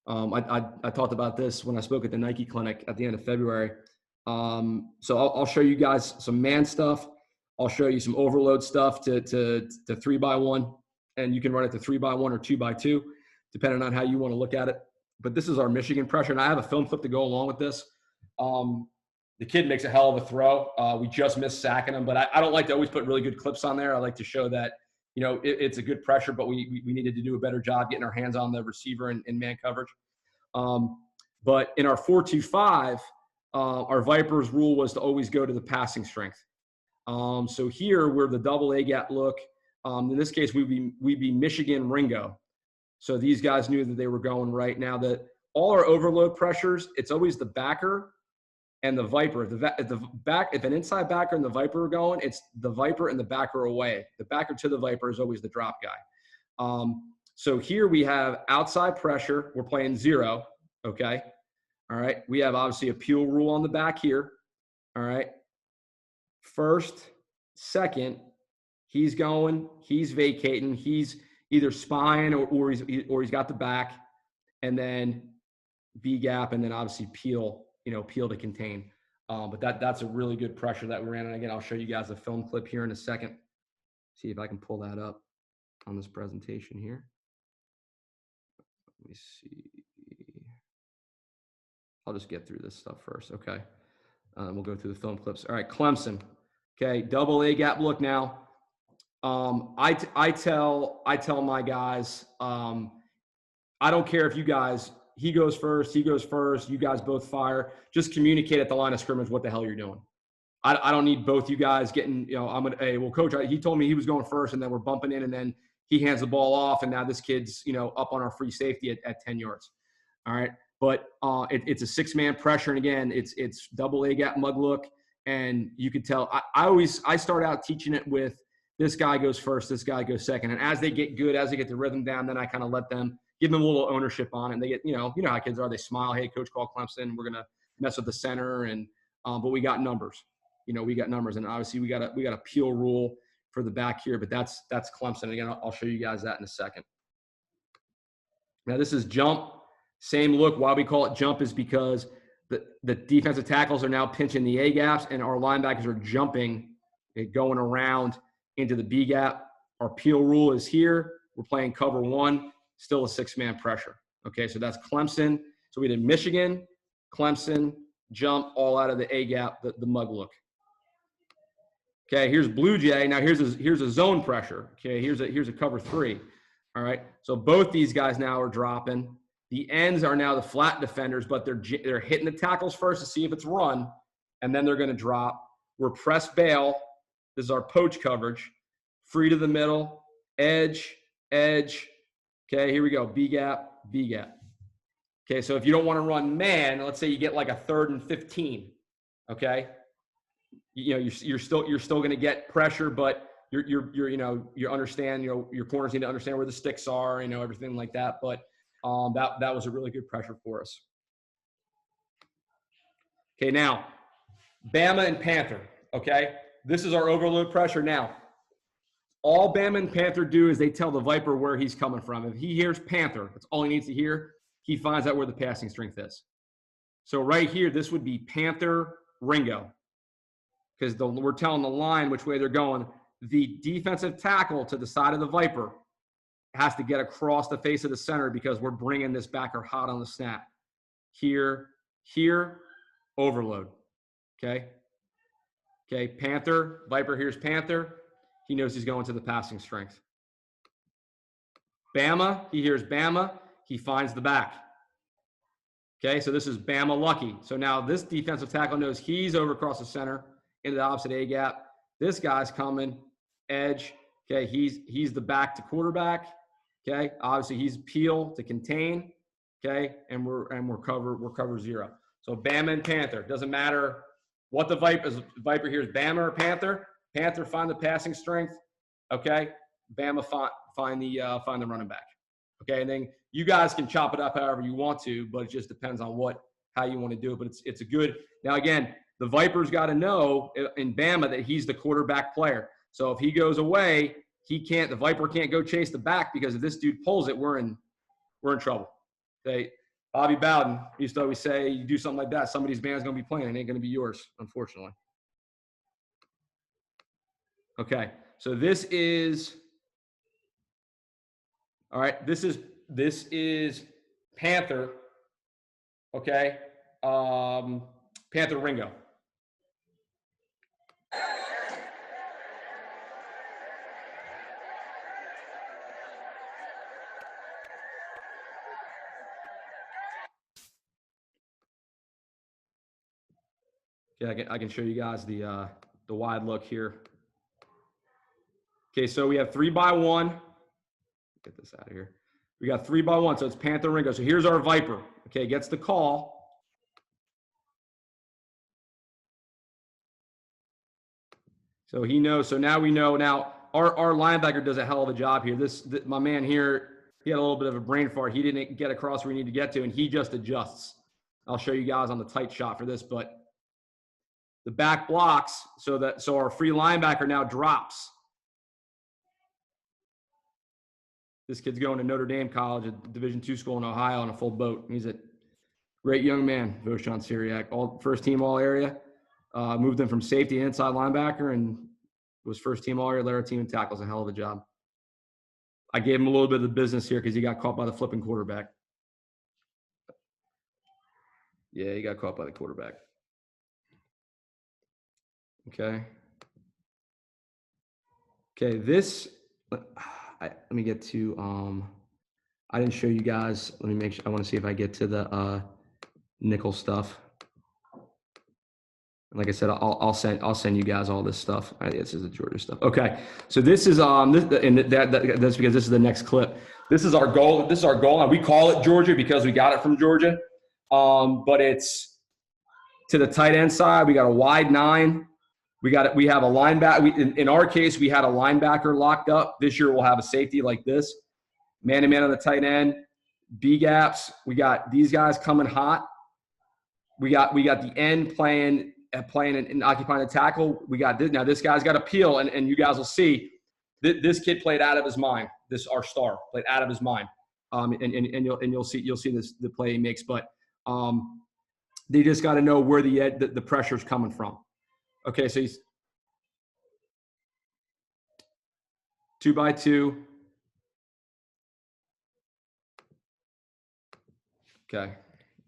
I talked about this when I spoke at the Nike clinic at the end of February. So I'll show you guys some man stuff. I'll show you some overload stuff to 3x1, and you can run it to 3x1 or 2x2, depending on how you want to look at it. But this is our Michigan pressure, and I have a film clip to go along with this. The kid makes a hell of a throw. We just missed sacking him, but I don't like to always put really good clips on there. I like to show that, it's a good pressure, but we needed to do a better job getting our hands on the receiver in man coverage. But in our 4-2-5, our Vipers rule was to always go to the passing strength. So here we're the double A gap look. In this case, we'd be Michigan Ringo. So these guys knew that they were going right. Now that all our overload pressures, it's always the backer and the Viper. If an inside backer and the Viper are going, it's the Viper and the backer away. The backer to the Viper is always the drop guy. So here we have outside pressure. We're playing 0. Okay. All right. We have obviously a peel rule on the back here. All right. First, second, he's going, he's vacating, he's either spying or he's got the back, and then B gap, and then obviously peel to contain. But that's a really good pressure that we ran. And again, I'll show you guys a film clip here in a second. See if I can pull that up on this presentation here. Let me see. I'll just get through this stuff first. Okay. We'll go through the film clips. All right, Clemson. Okay, double A gap look now. I tell my guys, I don't care if you guys, he goes first, you guys both fire. Just communicate at the line of scrimmage what the hell you're doing. I don't need both you guys getting, hey, well, coach, he told me he was going first, and then we're bumping in, and then he hands the ball off, and now this kid's, up on our free safety at 10 yards. All right. But it's a six-man pressure, and again, it's double A gap mug look, and you could tell. I start out teaching it with this guy goes first, this guy goes second, and as they get good, as they get the rhythm down, then I kind of let them give them a little ownership on it. And they get, you know how kids are. They smile, hey, coach called Clemson, we're gonna mess with the center, and but we got numbers. We got numbers, and obviously we got a peel rule for the back here, but that's Clemson. Again, I'll show you guys that in a second. Now this is jump. Same look. Why we call it jump is because the defensive tackles are now pinching the A gaps, and our linebackers are jumping, going around into the B gap. Our peel rule is here. We're playing cover one, still a six-man pressure. Okay, so that's Clemson. So we did Michigan, Clemson, jump, all out of the A gap, the mug look. Okay, here's Blue Jay. Now here's a zone pressure. Okay, here's a cover three. All right, so both these guys now are dropping. The ends are now the flat defenders, but they're hitting the tackles first to see if it's run, and then they're going to drop. We're press bail. This is our poach coverage. Free to the middle, edge, edge. Okay, here we go. B gap, B gap. Okay, so if you don't want to run man, let's say you get like a 3rd and 15. Okay, you're still going to get pressure, but you understand. Your corners need to understand where the sticks are. Everything like that, but. That was a really good pressure for us. Okay, now, Bama and Panther, okay? This is our overload pressure. Now, all Bama and Panther do is they tell the Viper where he's coming from. If he hears Panther, that's all he needs to hear, he finds out where the passing strength is. So right here, this would be Panther, Ringo, because we're telling the line which way they're going. The defensive tackle to the side of the Viper has to get across the face of the center because we're bringing this backer hot on the snap. Here, overload. Okay, Panther, Viper here's Panther. He knows he's going to the passing strength. Bama, he hears Bama. He finds the back. Okay, so this is Bama lucky. So now this defensive tackle knows he's over across the center into the opposite A gap. This guy's coming, edge. Okay, he's the back to quarterback. Okay, obviously he's peel to contain. Okay, and we're cover zero. So Bama and Panther, doesn't matter what the Viper here's Bama or Panther. Panther find the passing strength. Okay, Bama find the running back. Okay, and then you guys can chop it up however you want to, but it just depends on how you want to do it. But it's a good. Now again, the Viper's got to know in Bama that he's the quarterback player. So if he goes away, the Viper can't go chase the back because if this dude pulls it, we're in trouble. Okay. Bobby Bowden used to always say, you do something like that, somebody's band's going to be playing. It ain't going to be yours, unfortunately. Okay. So this is Panther. Okay. Panther Ringo. Yeah, I can show you guys the wide look here. Okay, so we have 3x1. Get this out of here. We got 3x1, so it's Panther Ringo. So here's our Viper. Okay, gets the call. So he knows. So now we know. Now our linebacker does a hell of a job here. My man here, he had a little bit of a brain fart. He didn't get across where he needed to get to, and he just adjusts. I'll show you guys on the tight shot for this, but the back blocks so our free linebacker now drops. This kid's going to Notre Dame College, a Division II school in Ohio, on a full boat. He's a great young man, Voshan Syriac, first team all area. Moved him from safety to inside linebacker, and Was first team all year, led our team in tackles. A hell of a job. I gave him a little bit of the business here because he got caught by the flipping quarterback. Yeah, he got caught by the quarterback. Okay. Okay, this, let me get to, I didn't show you guys. Let me make sure, I want to see if I get to the nickel stuff. Like I said, I'll send you guys all this stuff. This is the Georgia stuff. Okay, so this is that's because this is the next clip. This is our goal. This is our goal, and we call it Georgia because we got it from Georgia. But it's to the tight end side. We got a wide 9. We have a linebacker. In our case, we had a linebacker locked up. This year, we'll have a safety like this, man-to-man on the tight end. B gaps. We got these guys coming hot. We got the end playing and occupying the tackle. We got this. Now this guy's got a peel, and you guys will see this kid played out of his mind. Our star played out of his mind. And you'll see this the play he makes. But they just got to know where the pressure's coming from. Okay, so he's 2x2. Okay,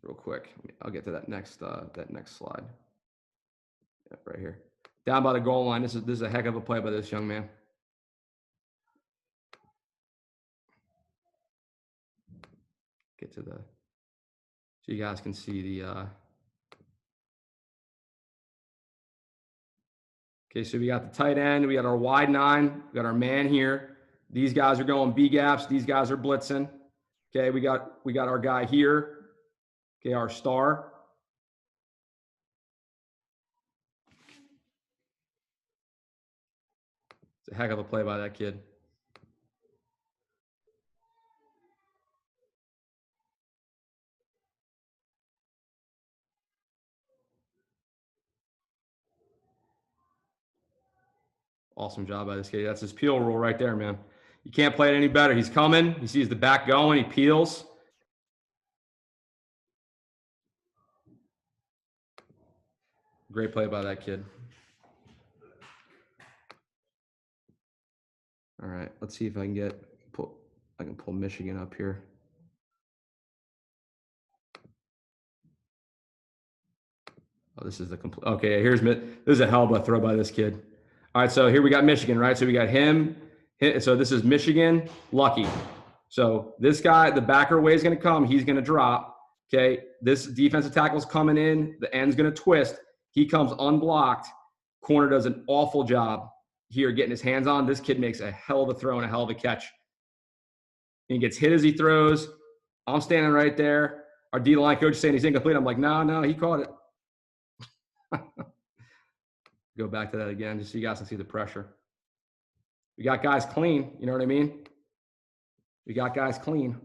real quick. I'll get to that next slide. Yeah, right here. Down by the goal line. This is a heck of a play by this young man. Get to so you guys can see the okay, so we got the tight end, we got our wide 9, we got our man here. These guys are going B gaps, these guys are blitzing. Okay, we got our guy here. Okay, our star. It's a heck of a play by that kid. Awesome job by this kid. That's his peel rule right there, man. You can't play it any better. He's coming. He sees the back going. He peels. Great play by that kid. All right, let's see if I can pull Michigan up here. Oh, this is the complete. Okay, this is a hell of a throw by this kid. All right, so here we got Michigan, right? So we got him. So this is Michigan, lucky. So this guy, the backer way is going to come. He's going to drop. Okay, this defensive tackle's coming in. The end's going to twist. He comes unblocked. Corner does an awful job here getting his hands on. This kid makes a hell of a throw and a hell of a catch. And he gets hit as he throws. I'm standing right there. Our D-line coach is saying he's incomplete. I'm like, no, he caught it. Go back to that again just so you guys can see the pressure. We got guys clean. You know what I mean? We got guys clean.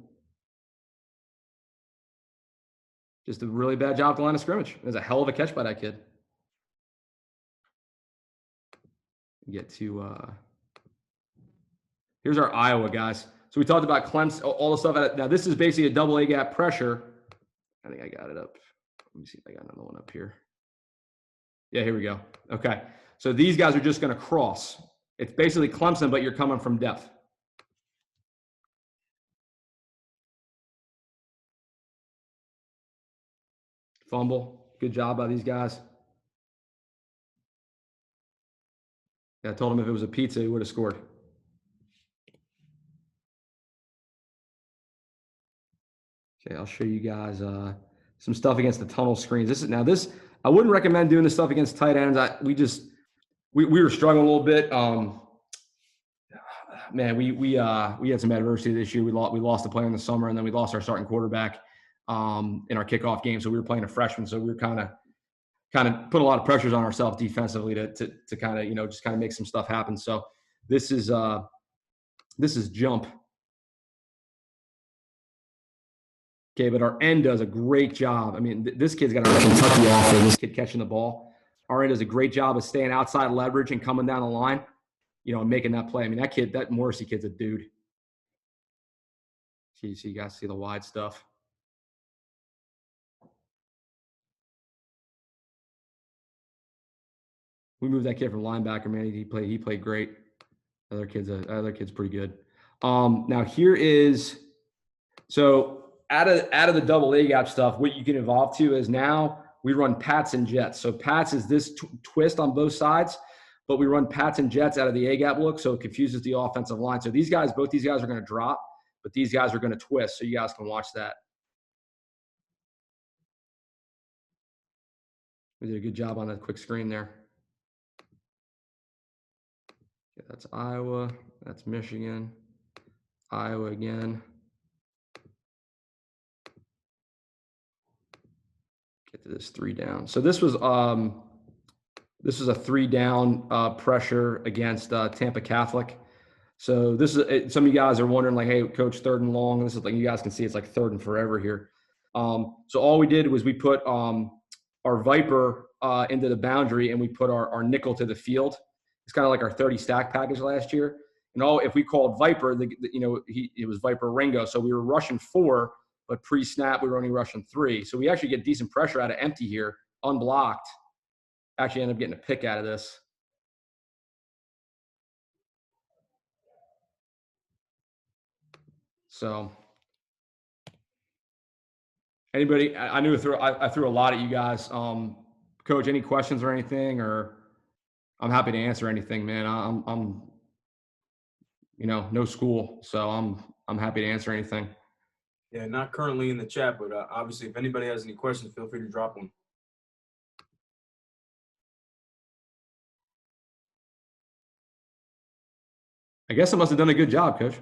Just a really bad job at the line of scrimmage. It was a hell of a catch by that kid. Get to here's our Iowa guys. So we talked about Clemson, all the stuff. Now this is basically a double A gap pressure. I think I got it up. Let me see if I got another one up here. Yeah, here we go. Okay. So these guys are just going to cross. It's basically Clemson, but you're coming from depth. Fumble. Good job by these guys. Yeah, I told him if it was a pizza, he would have scored. Okay, I'll show you guys some stuff against the tunnel screens. This I wouldn't recommend doing this stuff against tight ends. We were struggling a little bit. Man, we had some adversity this year. We lost a player in the summer, and then we lost our starting quarterback in our kickoff game. So we were playing a freshman. So we were kind of put a lot of pressures on ourselves defensively to kind of just kind of make some stuff happen. So this is jump. Okay, but our end does a great job. I mean, this kid's got a Kentucky offer. This kid catching the ball. Our end does a great job of staying outside leverage and coming down the line, and making that play. I mean, that Morrissey kid's a dude. So you guys see the wide stuff. We moved that kid from linebacker, man. He played great. Other kid's pretty good. Now here is, so out of the double A gap stuff, what you can evolve to is now we run Pats and Jets. So Pats is this twist on both sides, but we run Pats and Jets out of the A gap look, so it confuses the offensive line. So both these guys are going to drop, but these guys are going to twist. So you guys can watch that. We did a good job on that quick screen there. Okay, that's Iowa. That's Michigan. Iowa again. Get to this 3 down. So this was a 3 down pressure against Tampa Catholic. So this is, some of you guys are wondering, like, hey, coach, 3rd and long. This is like, you guys can see it's like 3rd and forever here. So all we did was we put our Viper into the boundary, and we put our nickel to the field. It's kind of like our 30 stack package last year. And if we called Viper, it was Viper Ringo. So we were rushing 4, but pre-snap we were only rushing 3. So we actually get decent pressure out of empty here, unblocked. Actually end up getting a pick out of this. So anybody, I threw a lot at you guys. Coach, any questions or anything, or I'm happy to answer anything, man. I'm no school, so I'm happy to answer anything. Yeah, not currently in the chat, but obviously if anybody has any questions, feel free to drop one. I guess I must have done a good job, Coach.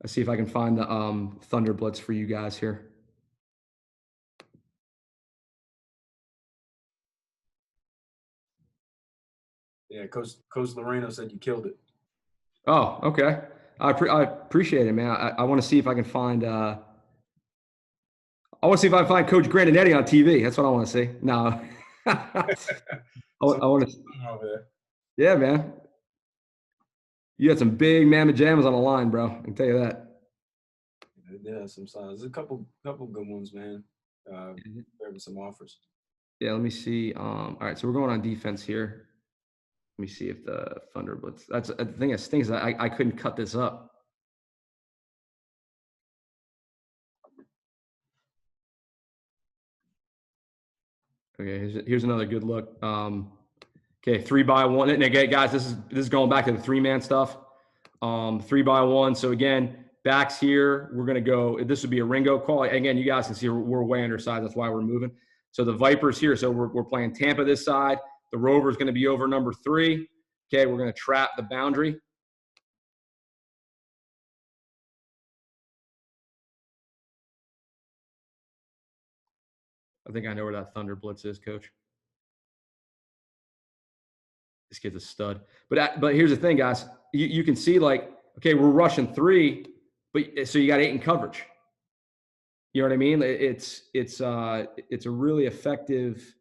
Let's see if I can find the Thunder Blitz for you guys here. Yeah, Coach Loreno said you killed it. Oh, okay. I appreciate it, man. I want to see if I can find I want to see if I can find Coach Grandinetti on TV. That's what I want to see. No. I want to. Yeah, man. You had some big mamma jammas on the line, bro. I can tell you that. Yeah, some signs. There's a couple good ones, man. There were some offers. Yeah, let me see. All right, so we're going on defense here. Let me see if the Thunder Blitz. That's the thing that stinks. I couldn't cut this up. Okay, here's another good look. Okay, 3-by-1. And again, guys, this is going back to the 3-man stuff. 3-by-1. So again, backs here. We're gonna go. This would be a Ringo call. Again, you guys can see we're way undersized. That's why we're moving. So the Vipers here. So we're playing Tampa this side. The Rover's going to be over number 3. Okay, we're going to trap the boundary. I think I know where that Thunder Blitz is, Coach. This kid's a stud. But here's the thing, guys. You can see, like, okay, we're rushing 3, but so you got 8 in coverage. You know what I mean? It's a really effective.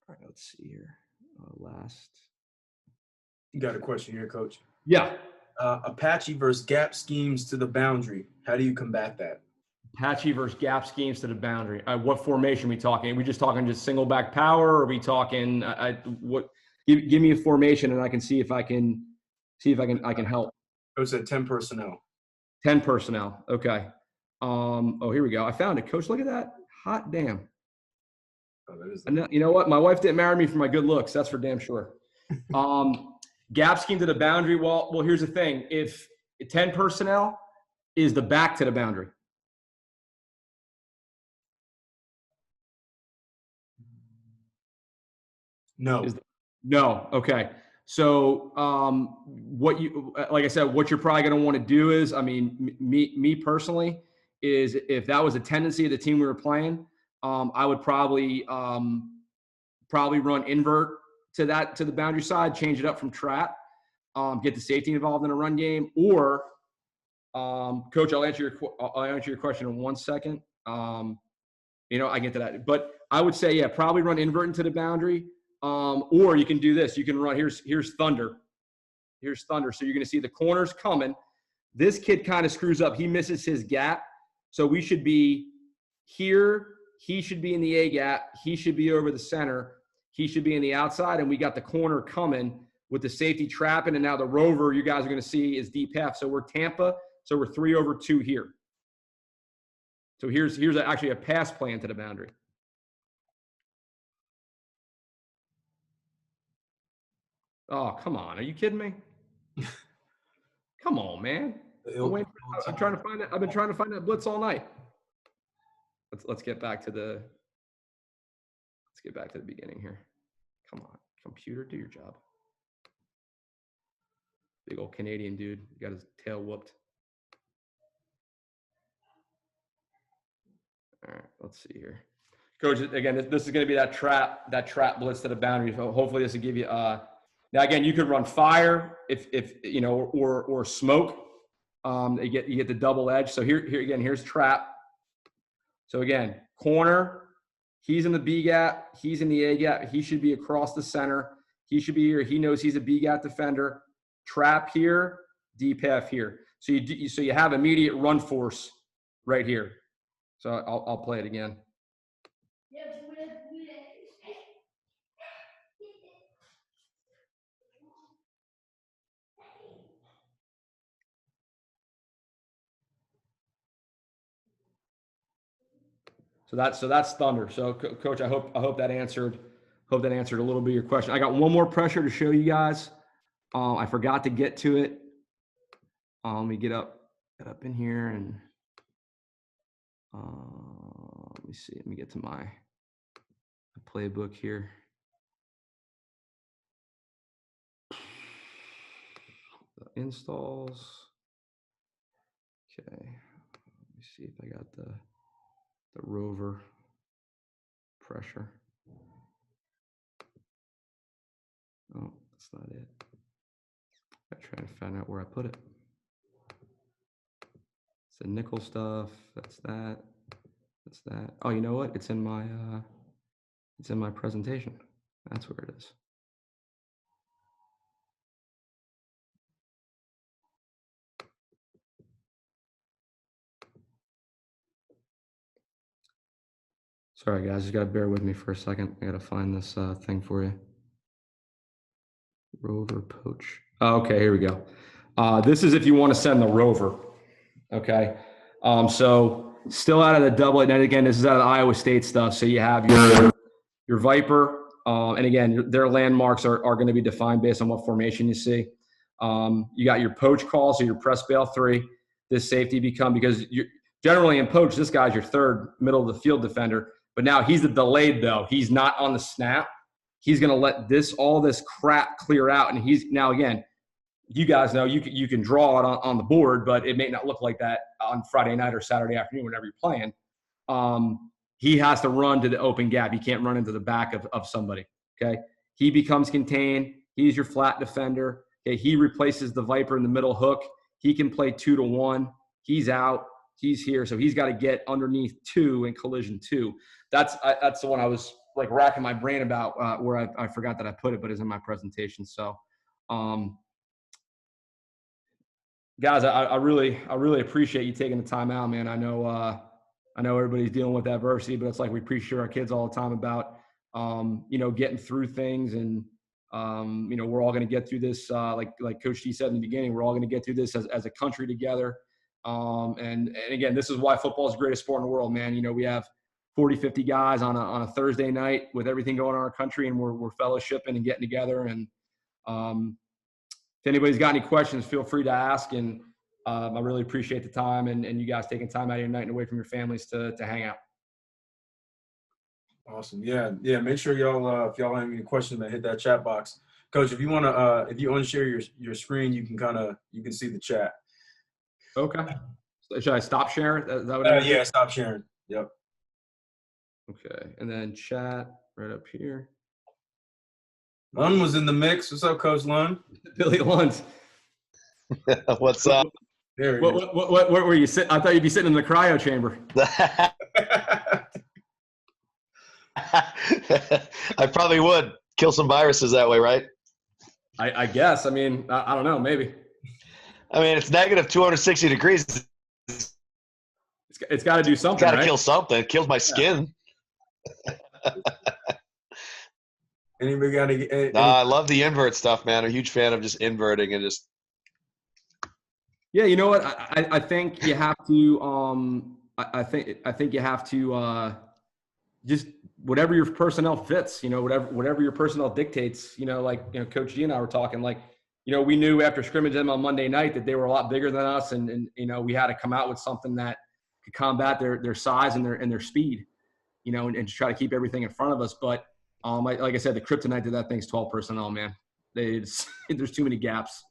All right, let's see here. Last. You got a question here, Coach? Yeah. Apache versus gap schemes to the boundary. How do you combat that? Apache versus gap schemes to the boundary. What formation are we talking? Are we just talking just single back power? Or are we talking what? Give me a formation, and I can see if I can help. Coach said 10 personnel. 10 personnel. Okay. Oh, here we go. I found it. Coach, look at that. Hot damn. Oh, that is. You know what? My wife didn't marry me for my good looks. That's for damn sure. Gap scheme to the boundary. Well, here's the thing. If 10 personnel is the back to the boundary. No. No. Okay. So like I said, what you're probably going to want to do is, I mean, me personally, is if that was a tendency of the team we were playing, I would probably run invert to the boundary side, change it up from trap, get the safety involved in a run game, or Coach, I'll answer your question in 1 second. I get to that, but I would say, yeah, probably run invert into the boundary, or you can do this. You can run. Here's Thunder. Here's Thunder. So you're going to see the corners coming. This kid kind of screws up. He misses his gap, so we should be here, he should be in the A gap. He should be over the center. He should be in the outside. And we got the corner coming with the safety trapping. And now the rover you guys are going to see is deep half. So we're Tampa. So we're 3 over 2 here. So here's actually a pass play into the boundary. Oh, come on. Are you kidding me? Come on, man. I'm trying to find that. I've been trying to find that blitz all night. Let's get back to the beginning here. Come on, computer, do your job. Big old Canadian dude got his tail whooped. All right, let's see here. Coach, again, this is going to be that trap blitz to the boundary. So hopefully this will give you now again, you could run fire if you know, or smoke. You get the double edge. So here again, here's trap. So again, corner, he's in the B gap, he's in the A gap. He should be across the center. He should be here. He knows he's a B gap defender. Trap here, deep half here. So you have immediate run force right here. So I'll play it again. So that's thunder. So Coach, I hope that answered a little bit of your question. I got one more pressure to show you guys. I forgot to get to it. Let me get up in here and let me see. Let me get to my playbook here. The installs. Okay. Let me see if I got the rover pressure. Oh, that's not it. I try to find out where I put it. It's the nickel stuff. That's that. That's that. Oh, you know what? It's in my presentation. That's where it is. Sorry, guys. You got to bear with me for a second. I got to find this thing for you. Rover poach. Oh, okay, here we go. This is if you want to send the rover. Okay. So still out of the double. And again, this is out of the Iowa State stuff. So you have your Viper. And again, their landmarks are going to be defined based on what formation you see. You got your poach call. So your press bail 3. This safety because you're generally in poach, this guy's your third middle of the field defender. But now he's the delayed though. He's not on the snap. He's going to let all this crap clear out. And he's now, again, you guys know you can draw it on the board, but it may not look like that on Friday night or Saturday afternoon, whenever you're playing. He has to run to the open gap. He can't run into the back of somebody. Okay. He becomes contained. He's your flat defender. Okay. He replaces the Viper in the middle hook. He can play 2-to-1. He's out. He's here. So he's got to get underneath 2 in collision 2. That's the one I was like racking my brain about where I forgot that I put it, but it's in my presentation. So, guys, I really appreciate you taking the time out, man. I know everybody's dealing with adversity, but it's like we appreciate our kids all the time about, getting through things. And, we're all going to get through this. Like Coach T said in the beginning, we're all going to get through this as a country together. And again, this is why football is the greatest sport in the world, man. We have 40, 50 guys on a Thursday night with everything going on in our country, and we're fellowshipping and getting together. And if anybody's got any questions, feel free to ask. And I really appreciate the time and you guys taking time out of your night and away from your families to hang out. Awesome. Yeah. Make sure y'all, if y'all have any questions, man, hit that chat box. Coach, if you want to unshare your screen, you can see the chat. Okay. Should I stop sharing? Is that what yeah, stop sharing. Yep. Okay. And then chat right up here. Lund was in the mix. What's up, Coach Lund? Billy Lund. What's up? There what were you sitting? I thought you'd be sitting in the cryo chamber. I probably would kill some viruses that way, right? I guess. I mean, I don't know. Maybe. I mean, it's negative 260 degrees. It's got to do something. It's got to right? kill something. It kills my skin. Anybody got any? I love the invert stuff, man. I'm a huge fan of just inverting and just. Yeah, you know what? I think you have to. I think you have to just whatever your personnel fits. You know, whatever your personnel dictates. You know, like Coach G and I were talking. Like, we knew after scrimmage them on Monday night that they were a lot bigger than us, and we had to come out with something that could combat their size and their speed. And try to keep everything in front of us. But like I said, the kryptonite to that thing's 12 personnel, man. There's too many gaps.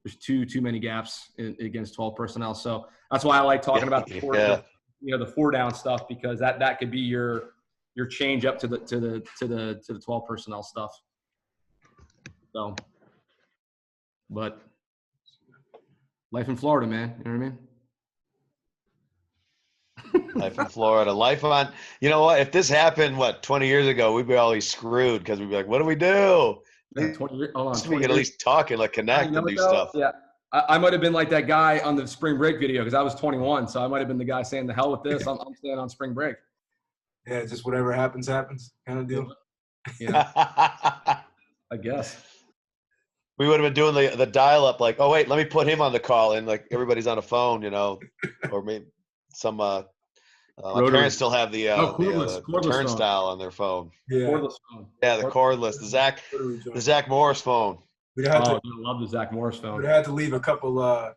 There's too many gaps against 12 personnel. So that's why I like talking about the four down stuff, because that could be your change up to the 12 personnel stuff. So, but life in Florida, man. You know what I mean? Life in Florida. Life on. You know what? If this happened, 20 years ago, we'd be always screwed because we'd be like, what do we do? Yeah, 20 years. Hold on. We can at least talk and connect and do stuff. Yeah. I might have been like that guy on the spring break video because I was 21. So I might have been the guy saying, the hell with this. I'm staying on spring break. Yeah, just whatever happens kind of deal. Yeah. I guess. We would have been doing the dial-up like, oh, wait, let me put him on the call. And everybody's on a phone, or maybe some my parents still have the turnstile on their phone. Yeah. Cordless phone. Yeah, the cordless. The Zach Morris phone. I love the Zach Morris phone. We'd have to leave a couple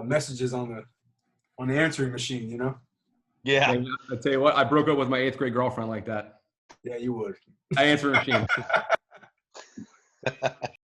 messages on the answering machine, Yeah. I tell you what, I broke up with my 8th grade girlfriend like that. Yeah, you would. I answer machine.